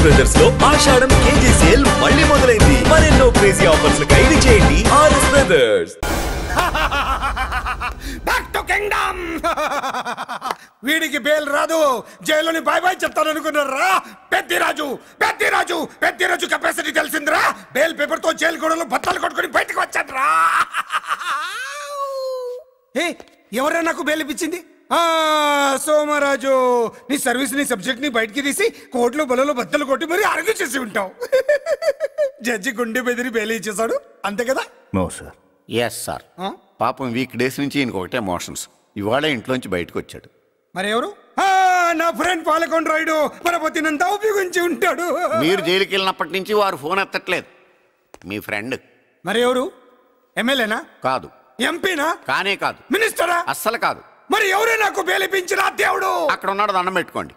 Brothers లో ఆషాఢం KG sale మళ్ళీ మొదలైంది. మరెన్నో క్రేజీ ఆఫర్స్ ఖైదీ చేయండి RS brothers. Back to Kingdom. వీడికి బేల్ రాదు, జైలుని బాయ్ బాయ్ చెప్తాను అనుకున్నారా? పెద్దిరాజు కెపాసిటీ తెలిసిందిరా. బేల్ పేపర్ తో జైలు గోడలు బత్తలు కొట్టుకుని బయటకు వచ్చాడ్రా. ఎవరా నాకు బేల్ ఇప్పించింది? సోమరాజు, నీ సర్వీస్ నీ సబ్జెక్ట్ ని బయటికి తీసి కోర్టులో బలలో బద్దలు కొట్టి మరి అరుగు చేసి ఉంటావు. జడ్జి గుండె బెదిరి బేల్ ఇచ్చేసాడు, అంతే కదా? No sir. Yes sir. పాపం వీక్ డేస్ నుంచి ఇంకొకటే మోషన్స్. ఇవాళ ఇంట్లోంచి బయటకు వచ్చాడు. మరి ఎవరు? నా ఫ్రెండ్ పాలకొండ రాయుడు పరపతినంతా ఉపయోగించి ఉంటాడు. మీరు జైలుకి వెళ్ళినప్పటి నుంచి వారు ఫోన్ ఎత్తట్లేదు. మీ ఫ్రెండ్. మరి ఎవరు? ఎమ్మెల్యేనా? కాదు. ఎంపీనా? కానే కాదు. మినిస్టరా? అస్సలు కాదు. మరి ఎవరే నాకు బేలిపించిన దేవుడు? అక్కడ ఉన్నాడు, దండం పెట్టుకోండి.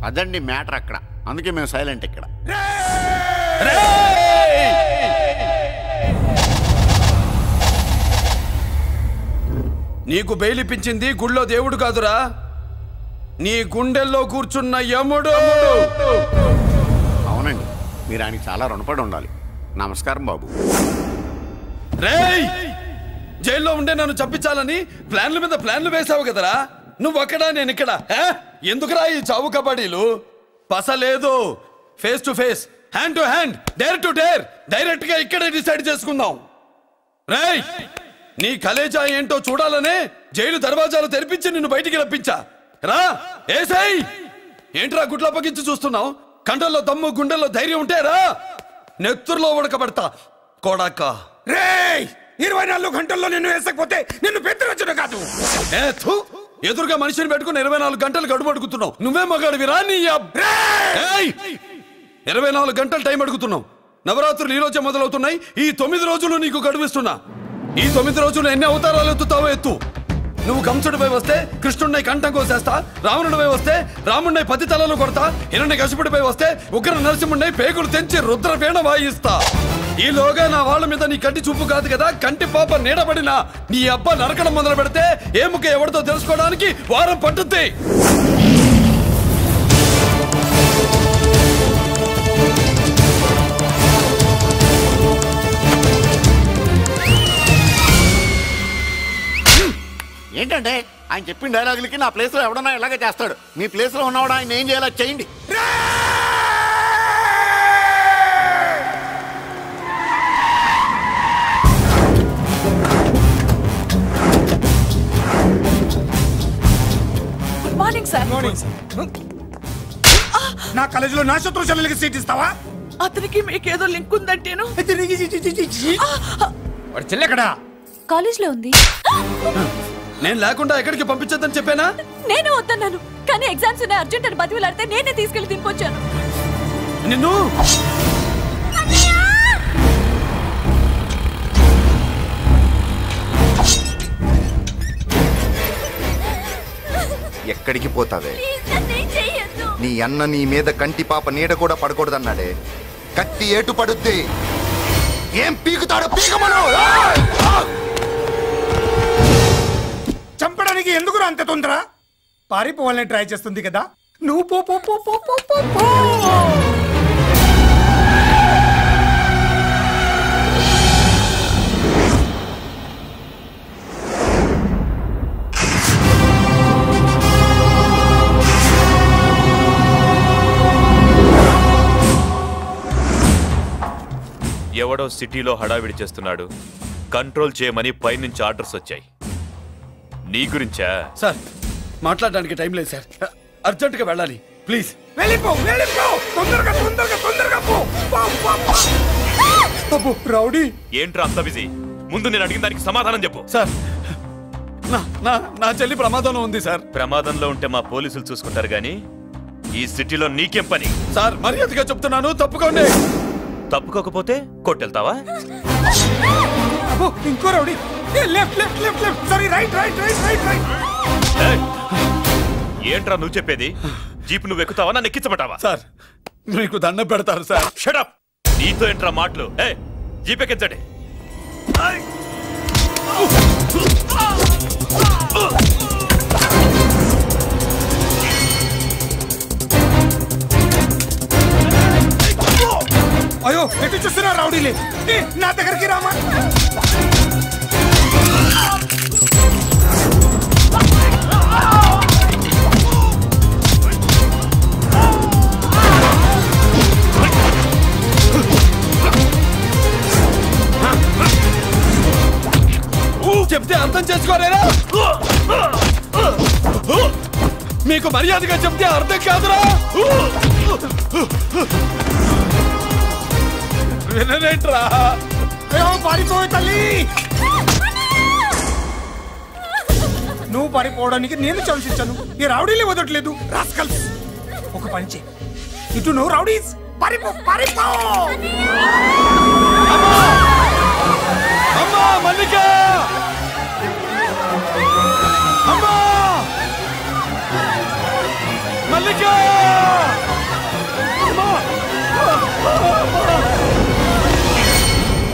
అదండి మ్యాటర్ అక్కడ. అందుకే మేము సైలెంట్ ఇక్కడ. నీకు బెయిలిపించింది గుళ్ళో దేవుడు కాదురా, నీ గుండెల్లో కూర్చున్న యముడు. అవునండి, మీరు ఆయనకి చాలా రుణపడి ఉండాలి. నమస్కారం బాబు. రేయ్, జైల్లో ఉండే నన్ను చంపించాలని ప్లాన్ల మీద ప్లాన్లు వేసావు కదరా. నువ్వు అక్కడ, నేను ఇక్కడ. ఎందుకురా ఈ చావు కబడ్డీలు? పసలేదు. Face to face, hand to hand, dare to dare, direct గా ఇక్కడే డిసైడ్ చేసుకుందాం. రేయ్, నీ కలేజా ఏంటో చూడాలనే జైలు దర్వాజాలు తెరిపించి నిన్ను బయటికి రప్పించా. రా ఏసై. ఏంట్రా గుడ్ల పగించి చూస్తున్నావు? కండల్లో దమ్ము, గుండెల్లో ధైర్యం ఉంటే రా. నెత్తురులో ఉడకబడతా కొడాక. రేయ్, 24 గంటల్లో నిన్ను వేసకపోతే నిన్ను పెద్దరొచ్చును కాదు. ఎదురుగా మనిషిని పెట్టుకుని 24 గంటలు గడుపు అడుగుతున్నావు. నువ్వే మగాడివిరా నీ. 24 గంటలు టైం అడుగుతున్నావు. నవరాత్రులు ఈ రోజే మొదలవుతున్నాయి. ఈ 9 రోజులు నీకు గడువిస్తున్నా. ఈ 9 రోజులు ఎన్ని అవతారాలు ఎత్తుతావో ఎత్తు. నువ్వు కంసుడిపై వస్తే కృష్ణుడిని కంఠం కోసేస్తా, రావణుడిపై వస్తే రాముడిని 10 తలలు కొడతా, హిరణ్యకశిపుడిపై వస్తే ఉగ్ర నరసింహుడిని పేగులు తెంచి రుద్రవీణ వాయిస్తా. ఈలోగా నా వాళ్ళ మీద నీ కంటి చూపు కాదు కదా, కంటి పాప నీడబడినా నీ అబ్బ నరకడం మొదలు పెడితే ఏముక ఎవరితో తెలుసుకోవడానికి వారం పట్టుద్ది. ఏంటంటే ఆయన చెప్పిన డైలాగులకి నా ప్లేస్ లో ఎవడన్నా ఇలాగే చేస్తాడు. మీ ప్లేస్ లో ఉన్నవాడు ఆయన ఏం చేయాలో చేయండి. Good morning sir. నా కాలేజీలో నా శత్రు చెల్లెలకి సీట్ ఇస్తావా? అతనికి మీకేదో లింక్ ఉందంటేను. వాడు చెల్లెక్కడా? కాలేజ్ లో ఉంది. నేను లేకుండా ఎక్కడికి పంపించొద్దని చెప్పానా? నేను వద్దన్నాను, కానీ ఎగ్జామ్స్ ఉన్నాయి అర్జెంట్ అని బతిలాడితే నేనే తీసుకెళ్లి దింపొచ్చాను. నిన్ను ఎక్కడికి పోతావే? నీ అన్న నీ మీద కంటి పాప నీడ కూడా పడకూడదన్నాడే. కత్తి ఏటు పడుద్ది. ఏం పీకుతాడో పీకమను. చంపడానికి ఎందుకు అంత తొందర? పారిపోవాలని ట్రై చేస్తుంది కదా. నువ్వు పో పో పో పో పో పో పో. ఎవడో సిటీలో హడావిడి చేస్తున్నాడు, కంట్రోల్ చేయమని పైనుంచి ఆర్డర్స్ వచ్చాయి. నీ గురించా? సార్, మాట్లాడడానికి టైం లేదు సార్, అర్జెంట్ గా వెళ్ళాలి. ప్లీజ్ వెళ్ళిపో, వెళ్ళిపో, తొందరగా తొందరగా తొందరగా పో. రౌడీ ఏంట్రా అంత బిజీ? ముందు నేను అడిగిన దానికి సమాధానం చెప్పు. సార్, నా చెల్లి ప్రమాదంలో ఉంది సార్. ప్రమాదంలో ఉంటే మా పోలీసులు చూసుకుంటారు గానీ ఈ సిటీలో నీకేం పని? సార్, మర్యాదగా చెప్తున్నాను, తప్పుకోండి. తప్పుకోకపోతే కొట్టెళ్తావా? ఇంకో rowdy. Left left left left, sorry right right right right right. ఏంట్రా నువ్వు చెప్పేది? జీప్ నువ్వు ఎక్కుతావా, నన్ను ఎక్కించమంటావా? సార్, మీకు దండం పెడతారు సార్. Shut up. నీతో ఏంట్రా మాటలు? జీపెక్కించండి. అయ్యో ఎటు చూస్తున్నా రౌడీలే, నా దగ్గరికి రామా. చెప్తే అర్థం చేసుకోలేరా? మీకు మర్యాదగా చెప్తే అర్థం కాదురా? వినరేంట్రా? పారిపోయి తల్లి, నువ్వు పారిపోవడానికి నేను చంపించాను, ఈ రౌడీలే వదలట్లేదు. రాస్కల్స్, ఒక పని చేయి, ఇటు నువ్వు రౌడీస్ పారిపో పారిపో. అమ్మా మల్లిక, అమ్మా మల్లిక,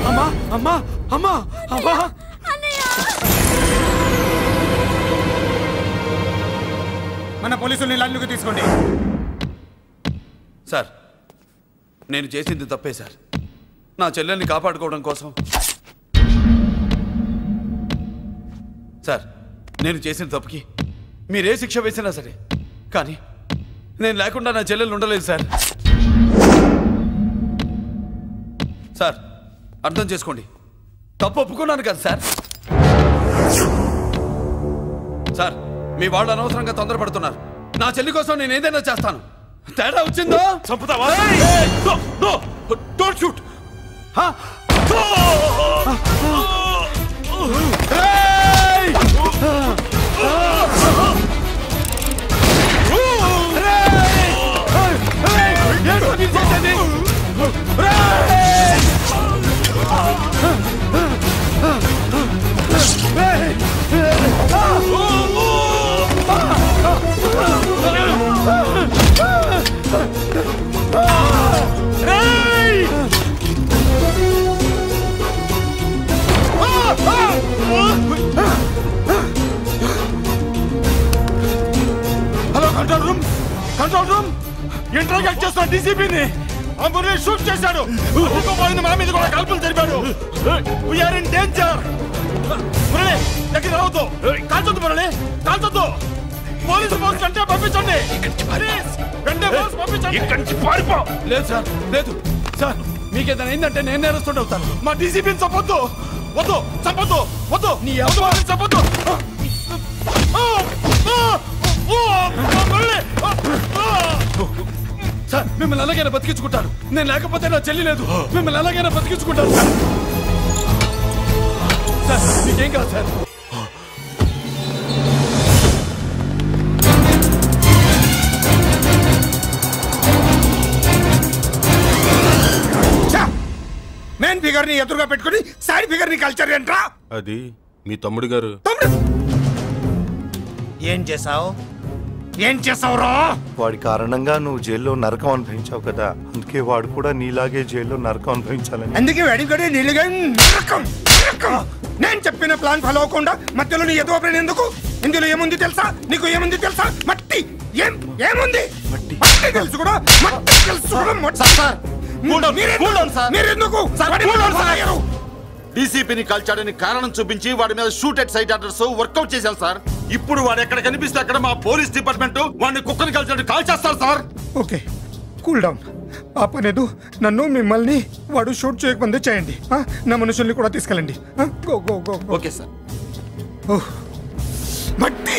అమ్మా అమ్మా అమ్మా అమ్మా. మన పోలీసుల్ని లైన్లోకి తీసుకోండి. సార్, నేను చేసింది తప్పే సార్. నా చెల్లెల్ని కాపాడుకోవడం కోసం. సార్, నేను చేసిన తప్పుకి మీరే శిక్ష వేసినా సరే, కానీ నేను లేకుండా నా చెల్లెలు ఉండలేదు సార్. సార్, అర్థం చేసుకోండి, తప్పు ఒప్పుకున్నాను కదా సార్. సార్, మీ వాళ్ళు అనవసరంగా తొందరపడుతున్నారు. నా చెల్లి కోసం నేను ఏదైనా చేస్తాను. తేడా వచ్చిందో చంపుతావా? Don't shoot. Hello control room, control room. Interact చేస్తున్న డీసీపీని మురళి షూట్ చేశాడు. పోయింది, మా మీద కూడా కాల్పులు జరిపాడు. We are in danger. మురళి దగ్గర రావద్దు, కాల్చొద్దు మురళి, కాల్చొద్దు. పోలీసు ఫోర్స్ వెంటనే పంపించండి. వెంటనే ఫోర్స్ పంపించండి. ఇక్కడి నుంచి పారిపో. లేదు సార్, లేదు సార్, మీకేదైనా అయిందంటే నేను నేరస్తుడు అవుతాను. మా డీసీపీని చంపొద్దు, వద్దు, చంపొద్దు, వద్దు, నీ ఎవరు చంపొద్దు. సార్, మిమ్మల్ని అలాగైనా బతికించుకుంటాను. నేను లేకపోతే నా చెల్లి లేదు. మిమ్మల్ని అలాగైనా బతికించుకుంటాను సార్. సార్, మీకేం కాదు సార్. మెయిన్ ఫిగర్ ని ఎదురుగా పెట్టుకుని సైడ్ ఫిగర్ ని కల్చర్ ఏంట్రా? అది మీ తమ్ముడు గారు. ఏం చేసావు, ఏం చేసావురా? వాడి కారణంగా నువ్వు జైల్లో నరకం అనుభవించావు కదా, అందుకే వాడు కూడా నీలాగే జైల్లో నరకం అనుభవించాలని. అందుకే వెడిగడే నీళ్ళగా నరకం నరకం. నేను చెప్పిన ప్లాన్ ఫాలో అవ్వకుండా మధ్యలో నీ ఎదురు ఓపెన్ ఎందుకు? ఇందులో ఏముంది తెలుసా? నీకు ఏముంది తెలుసా? మట్టి. ఏముంది? మట్టి తెలుసు కూడా, మట్టి తెలుసు కూడా. మీరెందుకు డీసీపీని కాల్చాడని కారణం చూపించి వాడి మీద shoot at sight orders work out చేశారు సార్. ఇప్పుడు వాడు ఎక్కడ కనిపిస్తే అక్కడ మా పోలీస్ డిపార్ట్మెంట్ వాడిని కుక్కని కాల్చాడు కాల్ చేస్తారు సార్. Okay, cool down. ఆ పనేదు నన్ను మిమ్మల్ని వాడు షూట్ చేయకముందే చేయండి. నా మనుషుల్ని కూడా తీసుకెళ్ళండి. Go go go. Okay sir. మట్టి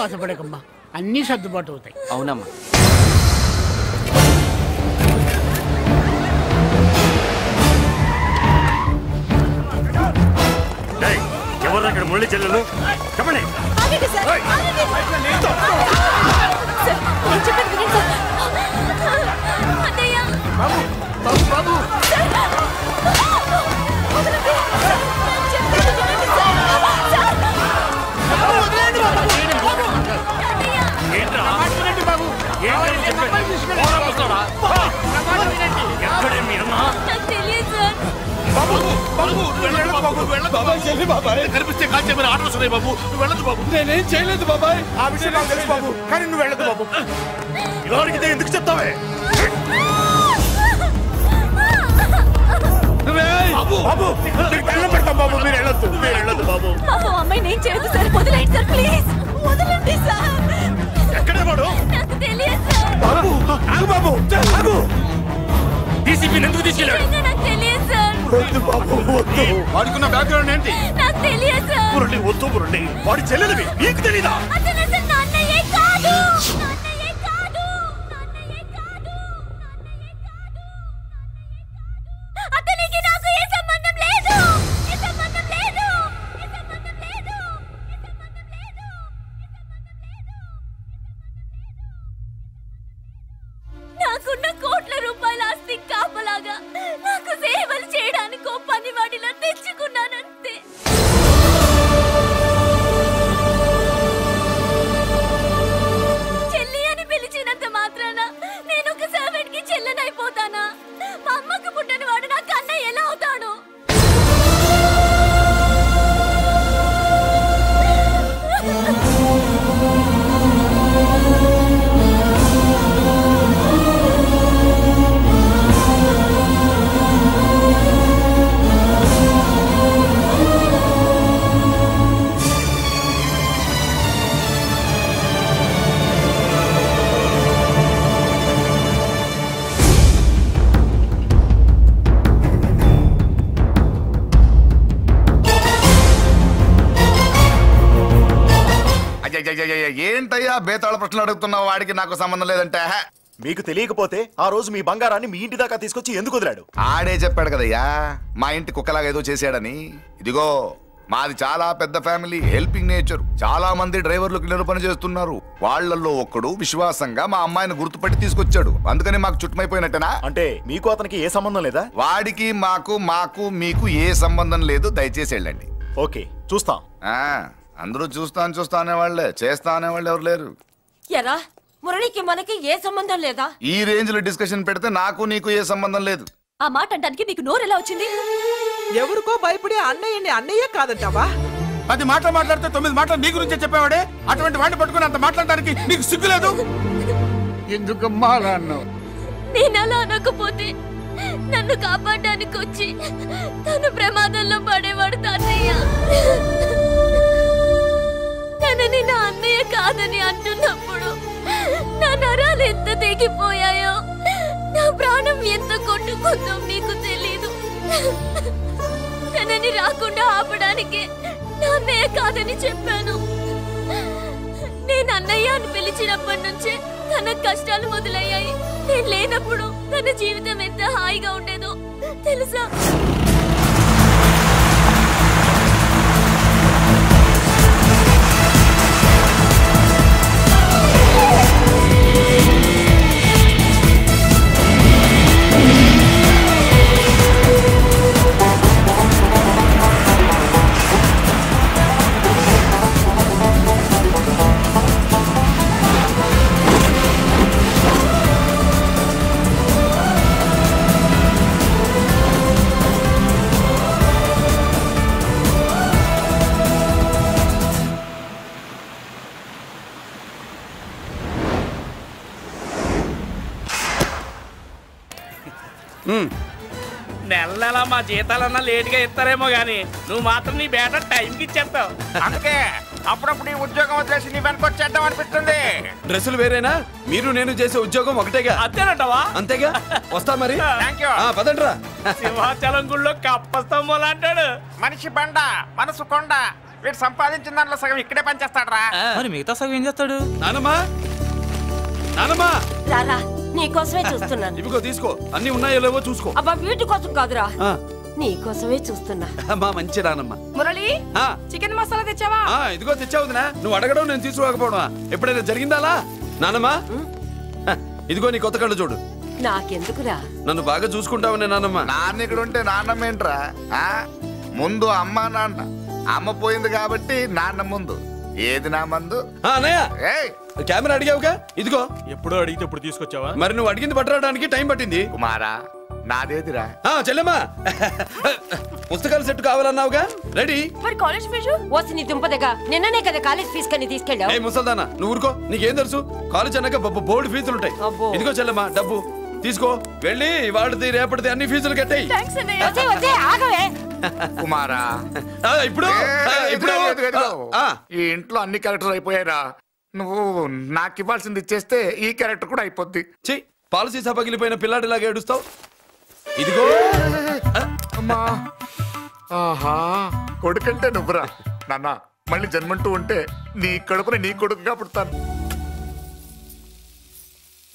బాధపడకమ్మా, అన్నీ సర్దుబాటు అవుతాయి. అవునమ్మా. ఎవరు అక్కడ మురళి చెల్లెలు? చెప్పండి. కనిపిస్తే కాల్చేమని ఆర్డర్స్ ఉన్నాయి బాబు. నువ్వు వెళ్ళదు బాబు. నేనేం చేయలేదు బాబాయ్. ఆ విషయం నాకు తెలుసు బాబు, కానీ నువ్వు వెళ్ళదు బాబు. ఎవరికి ఎందుకు చెప్తావే? బాబు నీకు దండం పెడతాం బాబు, మీరు వెళ్ళొద్దు, మీరు వెళ్ళొద్దు బాబు. అమ్మాయి నేను చేయదు సార్, వదిలేండి సార్, ప్లీజ్ వదలండి సార్. ఎక్కడ వాడు? నాకు తెలియదు సార్. బాబు ఆగు బాబు, ఆగు. డీసీపీని ఎందుకు తీసుకెళ్ళాడు? నాకు తెలియదు సార్. వద్దు బాబు, వద్దు. వాడుకున్న బ్యాక్గ్రౌండ్ ఏంటి? నాకు తెలియదు సార్. మురళి వద్దు మురళి, వాడి చెల్లెలివి నీకు తెలీదా? అతను అసలు నా అన్నయ్యే కాదు. నా అన్నయ్యే కాదు. నా అన్నయ్యే కాదు. అతనికి నాకు ఏ సంబంధం లేదు. ఏ సంబంధం లేదు. ఏ సంబంధం లేదు. ఏ సంబంధం లేదు. నాకున్న కోట్ల రూపాయల ఆస్తి కాపలాగా నాకు సేవలు చేయడానికి ఓ పనివాడిలా తెచ్చుకున్నానంతే. చెల్లి అని పిలిచినంత మాత్రాన నేను ఒక సర్వెంట్ కి చెల్లెనైపోతానా? మా అమ్మకు పుట్టిన వాడు నాకు అన్నయ్య ఎలా అవుతాడు? ఏంటయ్యా బేతాళ ప్రశ్నలు అడుగుతున్నావు? వాడికి నాకు సంబంధం లేదంటే మీకు తెలియకపోతే ఆ రోజు మీ బంగారాన్ని మీ ఇంటి దాకా తీసుకొచ్చి ఎందుకు వదిలాడు? ఆడే చెప్పాడు కదయ్యా మా ఇంటి కుక్కలాగా ఏదో చేశాడని. ఇదిగో మాది చాలా పెద్ద ఫ్యామిలీ, హెల్పింగ్ నేచర్. చాలా మంది డ్రైవర్లు క్లీనర్ పని చేస్తున్నారు. వాళ్ళల్లో ఒక్కడు విశ్వాసంగా మా అమ్మాయిని గుర్తుపట్టి తీసుకొచ్చాడు. అందుకని మాకు చుట్టుమైపోయినట్టేనా? అంటే మీకు అతనికి ఏ సంబంధం లేదా? వాడికి మాకు మీకు ఏ సంబంధం లేదు. దయచేసి వెళ్ళండి. ఓకే, చూస్తాం. అందరూ చూస్తా అనేవాళ్లే, చేస్తా అనేవాళ్ళు ఎవరు లేరు. ఎరా మురళికి మనకి ఏ సంబంధం లేదా? ఈ రేంజ్ లో డిస్కషన్ పెడితే నాకు నీకు ఏ సంబంధం లేదు. ఆ మాట అంటానికి నీకు నోరు ఎలా వచ్చింది? ఎవరికో భయపడి అన్నయ్యని అన్నయ్య కాదంటావా? 10 మాటలు మాట్లాడితే 9 మాటలు నీ గురించే చెప్పేవాడే. అటువంటి వాడిని పట్టుకుని అంత మాట్లాడడానికి నీకు సిగ్గులేదు? ఎందుకమ్మా అలా అన్నావు? నేను అలా అనకపోతే నన్ను కాపాడడానికి వచ్చి తను ప్రమాదంలో పడేవాడు తాతయ్య. తనని నా అన్నయ్య కాదని అంటున్నప్పుడు నా నరాలు ఎంత తెగిపోయాయో, నా ప్రాణం ఎంత కొట్టుకుందో మీకు తెలీదు. తనని రాకుండా ఆపడానికి నా అన్నయ్య కాదని చెప్పాను. నేను అన్నయ్య అని పిలిచినప్పటి నుంచే తన కష్టాలు మొదలయ్యాయి. నేను లేనప్పుడు తన జీవితం ఎంత హాయిగా ఉండేదో తెలుసా? నెల మా జీతాలన్నా లేట్గా ఇస్తారేమో గానీ నువ్వు మాత్రం నీ బేట టైంకి ఇచ్చేస్తావు. అందుకే అప్పుడప్పుడు ఈ ఉద్యోగం వదిలేసి నీ వెనక వచ్చేద్దాం అనిపిస్తుంది. డ్రెస్సులు వేరేనా? మీరు నేను చేసే ఉద్యోగం ఒకటేగా. అంతేనంటావా? అంతేగా. వస్తా మరి. పదండ్రా. సింహాచలం గుళ్ళో కప్పస్తంభం అంటాడు. మనిషి బండ మనసు కొండ వీడు సంపాదించిన దాంట్లో సగం ఇక్కడే పనిచేస్తాడరా. మరి మిగతా సగం ఏం చేస్తాడు? నానమ్మా నానమ్మా రారా నీకోసమే చూస్తున్నాను. ఇవిగో తీసుకో, అన్ని ఉన్నాయో లేవో చూసుకో. అబ్బా వీటి కోసం కాదురా, నీకోసమే చూస్తున్నా. మా మంచి నానమ్మ. మురళి చికెన్ మసాలా తెచ్చావా? ఇదిగో తెచ్చావుదినా. నువ్వు అడగడం నేను తీసుకోకపోవడమా ఎప్పుడైనా జరిగిందాలా? నానమ్మా ఇదిగో నీ కొత్త కళ్ళు చూడు. నాకెందుకురా? నన్ను బాగా చూసుకుంటావునే నానమ్మ. నాన్న ఇక్కడ ఉంటే నాన్నమ్మ ఏంట్రా? ముందు అమ్మ నాన్న. అమ్మ పోయింది కాబట్టి నాన్న ముందు. ఏది నా మందు? అన్నయ్య కెమెరా అడిగావుగా, ఇదిగో. ఎప్పుడో అడిగితే ఇప్పుడు తీసుకొచ్చావా? మరి నువ్వు అడిగింది పట్టడానికి టైం పట్టింది. కుమారా నాదేదిరా? చెల్లెమ్మా పుస్తకాల సెట్ కావాలన్నావుగా, రెడీ. మరి కాలేజ్ ఫీజు వస్తే నీ దుంపదగా నిన్ననే కదా కాలేజ్ ఫీజు కని తీసుకెళ్ళావు. ముసల్దానా నువ్వు ఊరుకో, నీకేం తెలుసు? కాలేజ్ అన్నాక బోర్డు ఫీజులు ఉంటాయి. ఇదిగో చెల్లెమ్మా డబ్బు తీసుకో, వెళ్ళి వాడిది రేపటిది అన్ని ఫీజులు కట్టాయి. కుమారా ఇప్పుడు ఈ ఇంట్లో అన్ని క్యారెక్టర్ అయిపోయారా? నువ్వు నాకు ఇవ్వాల్సింది ఇచ్చేస్తే ఈ క్యారెక్టర్ కూడా అయిపోద్ది. చెయ్యి, పాలసీ సభ పగిలిపోయిన పిల్లాడిలాగా ఏడుస్తావు. ఇదిగో అమ్మా. ఆహా కొడుకంటే నువ్వురా నాన్న. మళ్ళీ జన్మంటూ ఉంటే నీ కడుపుని నీ కొడుకుగా పుడతాను.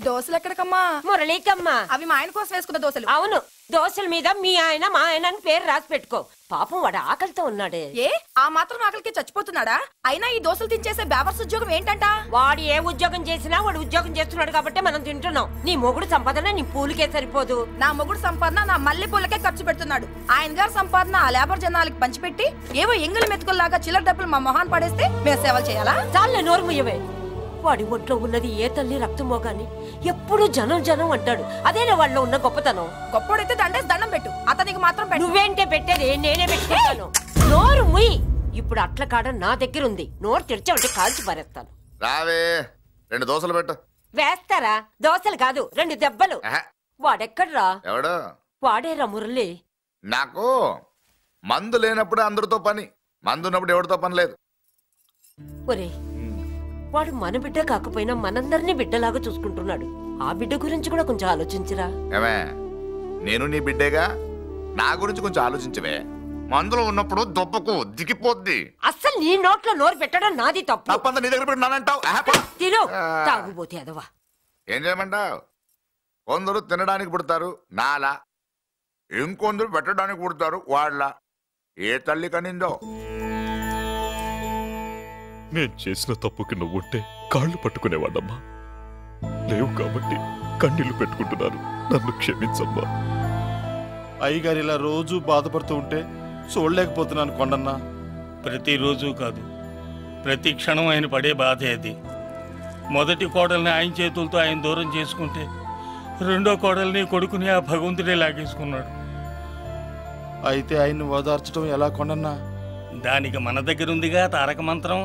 దోశలు ఎక్కడికమ్మా? మురళీకమ్మా. అవి మా ఆయన కోసం వేసుకున్న దోశలు. అవును, దోశల మీద మీ ఆయన మా ఆయన అని పేరు రాసి పెట్టుకో. పాపం వాడు ఆకలితో ఉన్నాడే. ఏ ఆ మాత్రం ఆకలికి చచ్చిపోతున్నాడా? అయినా ఈ దోశలు తినేసే బేవర్స్ ఉద్యోగం ఏంటంట? వాడు ఏ ఉద్యోగం చేసినా వాడు ఉద్యోగం చేస్తున్నాడు కాబట్టి మనం తింటున్నాం. నీ మొగుడు సంపాదన నీ పూలకే సరిపోదు. నా మొగుడు సంపాదన నా మల్లె పూలకే ఖర్చు పెడుతున్నాడు. ఆయన గారి సంపాదన ఆ లేబర్ జనాలకి పంచిపెట్టి ఏవో ఎంగిలి మెతుకుల్లాగా చిల్లర డబ్బులు మా మొహాన్ పడేస్తే మేము సేవలు చేయాలా? చాలే నోరు ముయ్యవే. వాడి ఒంట్లో ఉన్నది ఏ తల్లి రక్తమో గాని ఎప్పుడు జనం జనం అంటాడు. అదేనా వాళ్ళలో ఉన్న గొప్పతనం. గొప్పోడైతే దండేసి దండం పెట్టు, అతనికి మాత్రం పెట్టు. నువ్వేంటే పెట్టేది? నేనే పెట్టుకుంటాను. నోరు ముయ్యి. ఇప్పుడు అట్ల కాడ నా దగ్గర ఉంది. నోరు తెరిచావంటే కాల్చి పారేస్తాను. రావే 2 దోశలు పెట్టు. వేస్తారా? దోశలు కాదు 2 దెబ్బలు. వాడెక్కడ్రా? ఎవడు? వాడేరా మురళి. నాకు మందు లేనప్పుడు అందరితో పని, మందు ఉన్నప్పుడు ఎవరితో పని లేదు. ఒరే, వాడు మన బిడ్డ కాకపోయినా మనందరినీ బిడ్డలాగా చూసుకుంటున్నాడు. ఆ బిడ్డ గురించి కూడా కొంచెం ఆలోచించరా. ఏమే నేను నీ బిడ్డేగా, నా గురించి కొంచెం ఆలోచించవే. మందులో ఉన్నప్పుడు దొబ్బకు దిగిపోద్ది. అస్సలు నీ నోట్లో నోరు పెట్టడం నాది తప్పు. తప్పంతా నీ దగ్గర పెట్టినానంటావు. తిను తాగుబోతే అదవా. ఏం చేయమంటావు? కొందరు తినడానికి పుడతారు నాలా, ఇంకొందరు పెట్టడానికి పుడతారు వాళ్ళ. ఏ తల్లి కనిందో? నేను చేసిన తప్పుకి నువ్వుంటే కాళ్ళు పట్టుకునేవాడమ్మా. లేవు కాబట్టి కన్నీళ్లు పెట్టుకుంటున్నారు. నన్ను క్షమించమ్మా. అయ్యగారు ఇలా రోజు బాధపడుతూ ఉంటే చూడలేకపోతున్నాను కొండన్నా. ప్రతిరోజు కాదు, ప్రతి క్షణం ఆయన పడే బాధే అది. మొదటి కోడల్ని ఆయన చేతులతో ఆయన దూరం చేసుకుంటే రెండో కోడల్ని కొడుకుని ఆ భగవంతుడే లాగేసుకున్నాడు. అయితే ఆయన్ని ఓదార్చడం ఎలా కొండన్నా? దానికి మన దగ్గర ఉందిగా తారక మంత్రం.